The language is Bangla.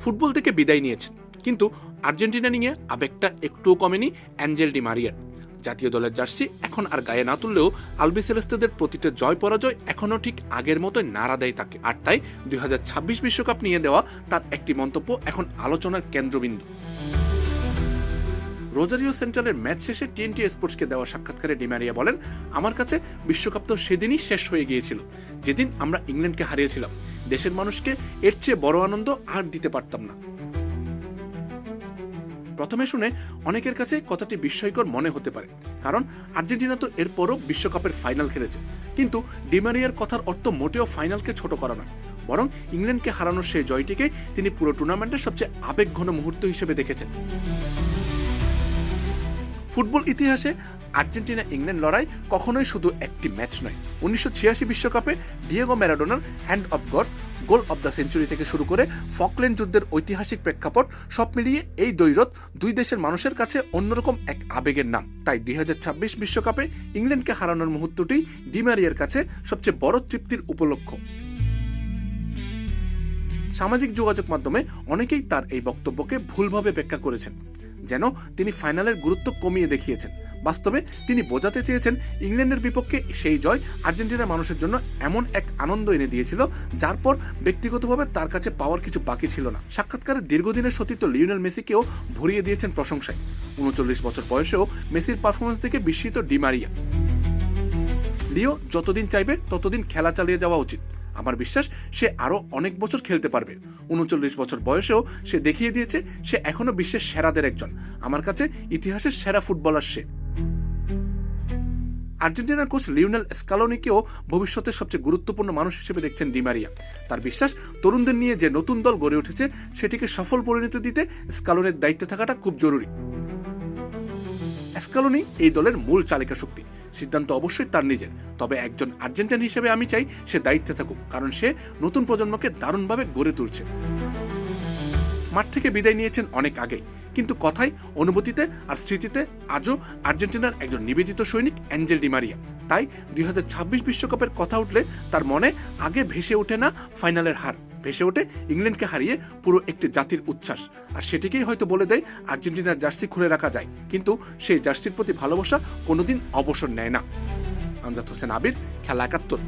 ফুটবল থেকে বিদায় নিয়েছেন, কিন্তু আর্জেন্টিনা নিয়ে আবেগটা একটুও কমেনি অ্যাঞ্জেল ডি মারিয়ার। জাতীয় দলের জার্সি এখন আর গায়ে না তুললেও আলবিসেলেস্তেদের প্রতিটা জয় পরাজয় এখনও ঠিক আগের মতোই নাড়া দেয় তাকে। আর তাই 2026 বিশ্বকাপ নিয়ে দেওয়া তার একটি মন্তব্য এখন আলোচনার কেন্দ্রবিন্দু। রোজারিও সেন্ট্রালের ম্যাচ শেষে টিএনটি স্পোর্টসকে দেওয়া সাক্ষাৎকারে ডি মারিয়া বলেন, আমার কাছে বিশ্বকাপ তো সেদিনই শেষ হয়ে গিয়েছিল যেদিন আমরা ইংল্যান্ডকে হারিয়েছিলাম। দেশের মানুষকে এর চেয়ে বড় আনন্দ আর দিতে পারতাম না। প্রথমে শুনে অনেকের কাছে কথাটি বিস্ময়কর মনে হতে পারে, কারণ আর্জেন্টিনা তো এরপরও বিশ্বকাপের ফাইনাল খেলেছে। কিন্তু ডি মারিয়ার কথার অর্থ মোটেও ফাইনালকে ছোট করা নয়, বরং ইংল্যান্ডকে হারানোর সেই জয়টিকে তিনি পুরো টুর্নামেন্টের সবচেয়ে আবেগঘন মুহূর্ত হিসেবে দেখেছেন। ফুটবল ইতিহাসে আর্জেন্টিনা ইংল্যান্ড লড়াই কখনোই শুধু একটি ম্যাচ নয়। 1986 বিশ্বকাপে ডিয়েগো ম্যারাডোনার hand of god, goal of the century থেকে শুরু করে ফকল্যান্ড যুদ্ধের ঐতিহাসিক প্রেক্ষাপট, সব মিলিয়ে এই দ্বৈরথ দুই দেশের মানুষের কাছে অন্যরকম এক আবেগের নাম। তাই 2026 বিশ্বকাপে ইংল্যান্ডকে হারানোর মুহূর্তটি ডি মারিয়ার কাছে সবচেয়ে বড় তৃপ্তির উপলক্ষ। সামাজিক যোগাযোগ মাধ্যমে অনেকেই তার এই বক্তব্যকে ভুলভাবে ব্যাখ্যা করেছেন, যেন তিনি ফাইনালের গুরুত্ব কমিয়ে দেখিয়েছেন। বাস্তবে তিনি বোঝাতে চেয়েছেন, ইংল্যান্ডের বিপক্ষে সেই জয় আর্জেন্টিনার মানুষের জন্য এমন এক আনন্দ এনে দিয়েছিল যার পর ব্যক্তিগতভাবে তার কাছে পাওয়ার কিছু বাকি ছিল না। সাক্ষাৎকারে দীর্ঘদিনের সতীর্থ লিওনেল মেসিকেও ভরিয়ে দিয়েছেন প্রশংসায়। 39 বছর বয়সেও মেসির পারফরমেন্স দেখে বিস্মিত ডি মারিয়া। লিও যতদিন চাইবে ততদিন খেলা চালিয়ে যাওয়া উচিত। আমার বিশ্বাস সে আরো অনেক বছর খেলতে পারবে। 39 বছর বয়সেও সে দেখিয়ে দিয়েছে সে এখনো বিশ্বের সেরাদের একজন। আমার কাছে ইতিহাসের সেরা ফুটবলার সে। আর্জেন্টিনার কোচ লিওনেল স্কালোনিকেও ভবিষ্যতের সবচেয়ে গুরুত্বপূর্ণ মানুষ হিসেবে দেখছেন ডি মারিয়া। তার বিশ্বাস, তরুণদের নিয়ে যে নতুন দল গড়ে উঠেছে সেটিকে সফল পরিণতি দিতে স্কালোনির দায়িত্বে থাকাটা খুব জরুরি। স্কালোনি এই দলের মূল চালিকা শক্তি, সিদ্ধান্ত অবশ্যই তার নিজের। তবে একজন আর্জেন্টাইন হিসেবে আমি চাই সে দায়িত্বে থাকুক, কারণ সে নতুন প্রজন্মকে দারুণভাবে গড়ে তুলছে। মাঠ থেকে বিদায় নিয়েছেন অনেক আগেই, কিন্তু কথায়, অনুভূতিতে আর স্মৃতিতে আজও আর্জেন্টিনার একজন নিবেদিত সৈনিক অ্যাঞ্জেল ডি মারিয়া। তাই 2026 বিশ্বকাপের কথা উঠলে তার মনে আগে ভেসে ওঠে না ফাইনালের হার, ভেসে ওঠে ইংল্যান্ডকে হারিয়ে পুরো একটি জাতির উচ্ছ্বাস। আর সেটিকেই হয়তো বলে দেয় আর্জেন্টিনার জার্সি খুলে রাখা যায়, কিন্তু সেই জার্সির প্রতি ভালোবাসা কোনোদিন অবসর নেয় না। আমজাদ হোসেন আবির, খেলা ৭১।